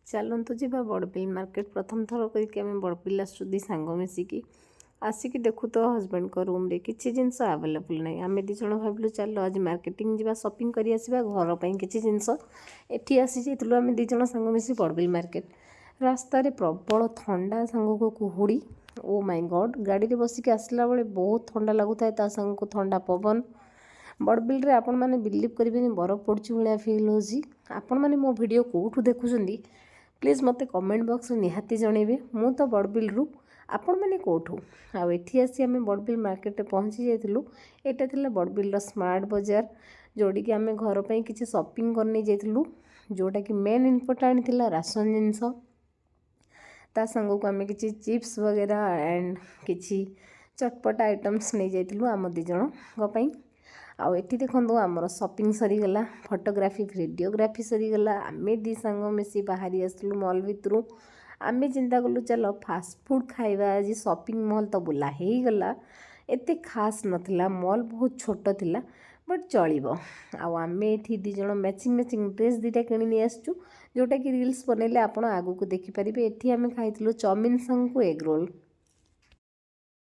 चलतु जी बड़बिल मार्केट प्रथम थर करके बड़बिल आसुदी सांग मिसिकी आसिक देखु तो हजबैंड को रूम रे किसी जिनस आवेलेबल नहीं आम दिज भाविलु चल आज मार्केटिंग जा शॉपिंग कर घर पर किसी जिनस एटी आसी जाइलु आम दिज सांग मिसी बड़बिल मार्केट रास्तार प्रबल थंडा सांग को कुहुड़ी ओ माय गॉड गाड़ी रे बसिक आसला बेले बहुत थंडा लगुता है सांग को थंडा पवन बड़बिल रे आपण मैंने बिलीव करेंगे बरफ पड़ू भाया फिल हो आपण मैंने मो वीडियो कौटू देखुं प्लीज मत कमेंट बॉक्स निहाती जनइबे मु तो बड़बिल रु आपण मैंने कौटू आठी आसी आम बड़बिल मार्केट पहुँची जाइलु यहाँ थी बड़बिल स्मार्ट बाजार जोड़ी कि आम घर पर किसी शॉपिंग करने जाइलु जोटा कि मेन इम्पोर्टाट थी राशन जिनस ता संग को आम कि चिप्स वगैरह एंड किसी चटपट आइटम्स नहीं जाइलु आम दिज आठी देखो आमर शॉपिंग सरीगला फोटोग्राफी वीडियोग्राफी सरीगला आम दी सांग मिसी बाहरी आसलु मॉल भितर आम चिंता कलु चल फास्ट फूड खाइबा आज शॉपिंग मॉल तो बुला हो गला एते खास नथिला मॉल बहुत छोट थिला बट चलिबो आम एठी दिज मैचिंग मैचिंग ड्रेस दुटा किणी आसचु जोटा कि रील्स बनैले आपण आगु को देखिपारे एठी आम खाइलु चाउमिन संग को एग रोल